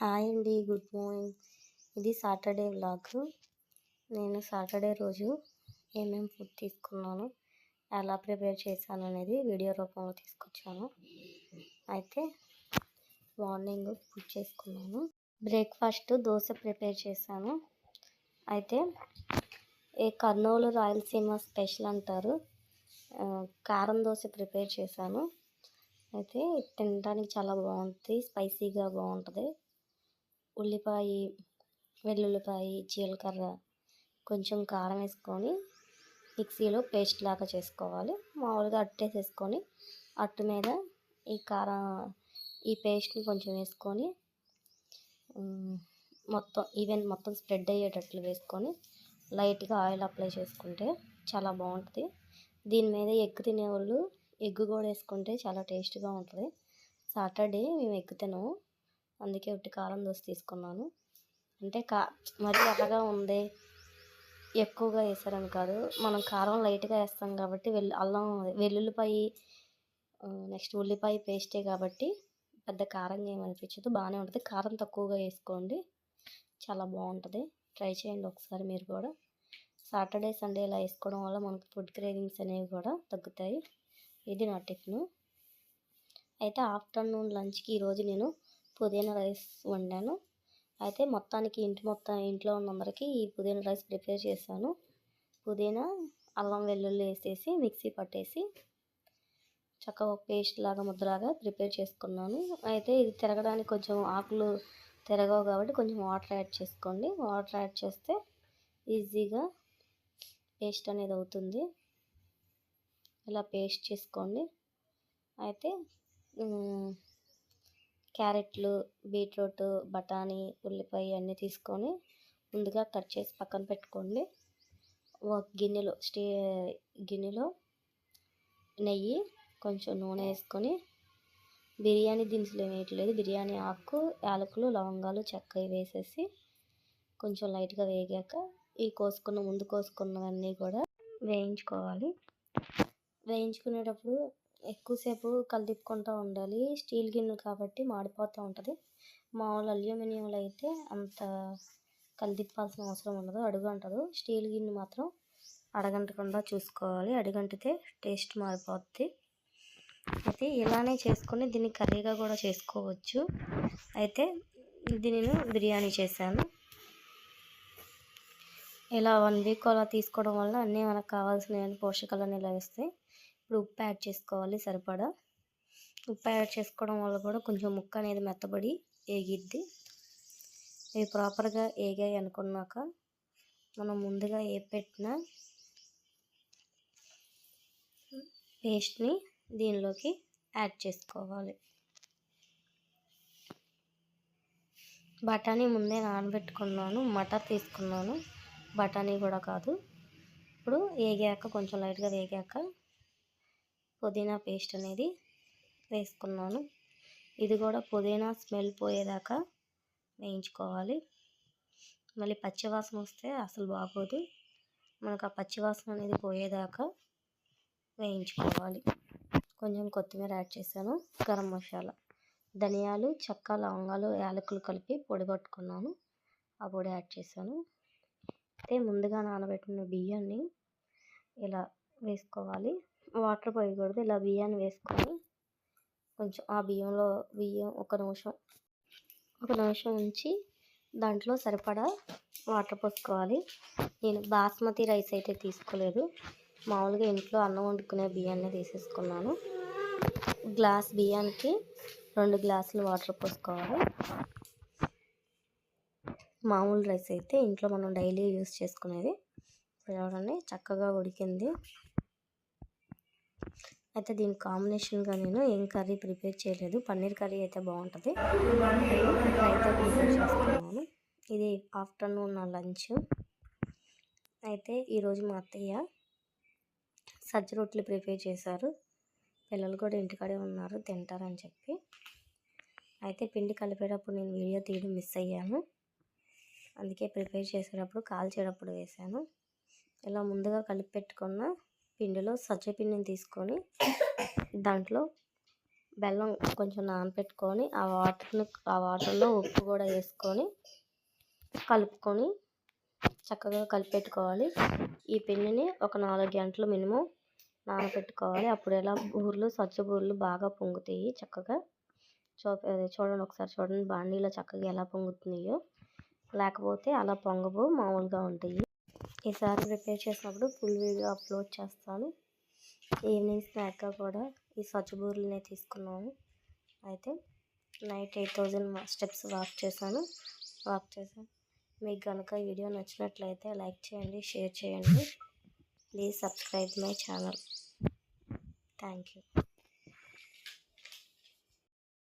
Hi అండి, good morning. ఇది Saturday vlog. నేను సాటర్డే రోజు ఏమేమి ఫుడ్ తీసుకున్నాను, ఎలా ప్రిపేర్ చేశాను అనేది వీడియో రూపంలో తీసుకొచ్చాను. అయితే మార్నింగ్ ఫుడ్ చేసుకున్నాను. బ్రేక్ఫాస్ట్ దోశ ప్రిపేర్ చేశాను. అయితే కర్నూలు రాయలసీమ స్పెషల్ అంటారు, కారం దోశ ప్రిపేర్ చేశాను. అయితే తినడానికి చాలా బాగుంటుంది, స్పైసీగా బాగుంటుంది. ఉల్లిపాయ, వెల్లుల్లిపాయ, జీలకర్ర, కొంచెం కారం వేసుకొని మిక్సీలో పేస్ట్ లాగా చేసుకోవాలి. మామూలుగా అట్టేసేసుకొని అట్టు మీద ఈ పేస్ట్ని కొంచెం వేసుకొని మొత్తం స్ప్రెడ్ అయ్యేటట్లు వేసుకొని లైట్గా ఆయిల్ అప్లై చేసుకుంటే చాలా బాగుంటుంది. దీని మీద ఎగ్ తినేవాళ్ళు ఎగ్ కూడా వేసుకుంటే చాలా టేస్ట్గా ఉంటుంది. సాటర్డే మేము ఎగ్ తినము, అందుకే ఒకటి కారం దోశ తీసుకున్నాను. అంటే మరీ ఎర్రగా ఉంది, ఎక్కువగా వేసారని కాదు, మనం కారం లైట్గా వేస్తాం కాబట్టి అల్లం వెల్లుల్లిపాయ నెక్స్ట్ ఉల్లిపాయ పేస్టే కాబట్టి పెద్ద కారంగా ఏమనిపించదు, బాగానే ఉంటుంది. కారం తక్కువగా వేసుకోండి, చాలా బాగుంటుంది. ట్రై చేయండి ఒకసారి మీరు కూడా. సాటర్డే సండే ఇలా వేసుకోవడం వల్ల మనకు ఫుడ్ క్రేవింగ్స్ అనేవి కూడా తగ్గుతాయి. ఇది నా టిఫిన్. అయితే ఆఫ్టర్నూన్ లంచ్కి ఈరోజు నేను పుదీనా రైస్ వండాను. అయితే ఇంట్లో ఉన్న అందరికీ ఈ పుదీనా రైస్ ప్రిపేర్ చేశాను. పుదీనా, అల్లం వెల్లుల్లి వేసేసి మిక్సీ పట్టేసి చక్కగా పేస్ట్ లాగా ముద్దలాగా ప్రిపేర్ చేసుకున్నాను. అయితే ఇది తిరగడానికి కొంచెం ఆకులు తిరగవు కాబట్టి కొంచెం వాటర్ యాడ్ చేసుకోండి. వాటర్ యాడ్ చేస్తే ఈజీగా పేస్ట్ అనేది అవుతుంది. ఇలా పేస్ట్ చేసుకోండి. అయితే క్యారెట్లు, బీట్రూట్, బఠానీ, ఉల్లిపాయ అన్నీ తీసుకొని ముందుగా కట్ చేసి పక్కన పెట్టుకోండి. ఒక గిన్నెలో నెయ్యి, కొంచెం నూనె వేసుకొని బిర్యానీ దినుసులు వేయట్లేదు, బిర్యానీ ఆకు, యాలకులు, లవంగాలు, చెక్క వేసేసి కొంచెం లైట్గా వేగాక ముందు కోసుకున్నవన్నీ కూడా వేయించుకోవాలి. వేయించుకునేటప్పుడు ఎక్కువసేపు కలిదిప్పుకుంటూ ఉండాలి. స్టీల్ గిన్నె కాబట్టి మాడిపోతూ ఉంటుంది. మామూలు అల్యూమినియంలో అయితే అంత కలిదిప్పాల్సిన అవసరం ఉండదు, అడుగంటదు. స్టీల్ గిన్నె మాత్రం అడగంటకుండా చూసుకోవాలి, అడుగంటితే టేస్ట్ మారిపోద్ది. అయితే ఇలానే చేసుకొని దీన్ని కర్రీగా కూడా చేసుకోవచ్చు. అయితే ఇది నేను బిర్యానీ చేశాను. ఇలా 1 వీక్ అలా తీసుకోవడం వల్ల అన్నీ మనకు కావాల్సిన పోషకాలన్నీ లభిస్తాయి. ఇప్పుడు ఉప్పు యాడ్ చేసుకోవాలి సరిపడా. ఉప్పు యాడ్ చేసుకోవడం వల్ల కూడా కొంచెం ముక్క అనేది మెత్తబడి ఏగిద్ది. ఇవి ప్రాపర్గా ఏగాయి అనుకున్నాక మనం ముందుగా పెట్టిన పేస్ట్ని దీనిలోకి యాడ్ చేసుకోవాలి. బఠానీ ముందే నానబెట్టుకున్నాను, మటర్ తీసుకున్నాను, బఠానీ కూడా కాదు. ఇప్పుడు కొంచెం లైట్గా వేగాక పుదీనా పేస్ట్ అనేది వేసుకున్నాను. ఇది కూడా పుదీనా స్మెల్ పోయేదాకా వేయించుకోవాలి. మళ్ళీ పచ్చివాసన వస్తే అసలు బాగోదు, మనకు ఆ పచ్చివాసన అనేది పోయేదాకా వేయించుకోవాలి. కొంచెం కొత్తిమీర యాడ్ చేశాను. గరం మసాలా, ధనియాలు, చెక్క, లవంగాలు, యాలకులు కలిపి పొడి పట్టుకున్నాను, ఆ పొడి యాడ్ చేశాను. అయితే ముందుగా నానబెట్టిన బియ్యాన్ని ఇలా వేసుకోవాలి, వాటర్ పోయకూడదు. ఇలా బియ్యాన్ని వేసుకొని కొంచెం ఆ బియ్యం ఒక నిమిషం ఉంచి దాంట్లో సరిపడా వాటర్ పోసుకోవాలి. నేను బాస్మతి రైస్ అయితే తీసుకోలేదు, మామూలుగా ఇంట్లో అన్నం వండుకునే బియ్యాన్ని తీసేసుకున్నాను. గ్లాస్ బియ్యానికి 2 గ్లాసులు వాటర్ పోసుకోవాలి. మామూలు రైస్ అయితే ఇంట్లో మనం డైలీ యూస్ చేసుకునేది. చూడండి చక్కగా ఉడికింది. అయితే దీని కాంబినేషన్గా నేను ఏం కర్రీ ప్రిపేర్ చేయలేదు, పన్నీర్ కర్రీ అయితే బాగుంటుంది, రైతా ప్రిపేర్ చేస్తున్నాను. ఇది ఆఫ్టర్నూన్ నా లంచ్. అయితే ఈరోజు మా అత్తయ్య సజ్జ రొట్టెలు ప్రిపేర్ చేశారు. పిల్లలు కూడా ఇంటికాడే ఉన్నారు, తింటారని చెప్పి. అయితే పిండి కలిపేటప్పుడు నేను వీడియో తీయడం మిస్ అయ్యాను, అందుకే ప్రిపేర్ చేసేటప్పుడు కాల్చేటప్పుడు వేసాను. ఇలా ముందుగా కలిపి పెట్టుకున్న పిండిలో సజ్జ పిండిని తీసుకొని దాంట్లో బెల్లం కొంచెం నానబెట్టుకొని ఆ వాటర్లో ఉప్పు కూడా వేసుకొని కలుపుకొని చక్కగా కలిపెట్టుకోవాలి. ఈ పిండిని ఒక 4 గంటలు మినిమం నానబెట్టుకోవాలి. అప్పుడు ఎలా సజ్జ బూరెలు బాగా పొంగుతాయి చక్కగా. చూడండి, ఒకసారి చూడండి బాండీలో చక్కగా ఎలా పొంగుతున్నాయో. లేకపోతే అలా పొంగవు, మామూలుగా ఉంటాయి. ఈసారి ప్రిపేర్ చేసినప్పుడు ఫుల్ వీడియో అప్లోడ్ చేస్తాను. ఈవినింగ్ స్నాక్గా కూడా ఈ సజ్జ బూరెలనే తీసుకున్నాము. అయితే నైట్ 8000 స్టెప్స్ వాక్ చేశాను. మీకు కనుక వీడియో నచ్చినట్లయితే లైక్ చేయండి, షేర్ చేయండి. Please subscribe my channel. Thank you.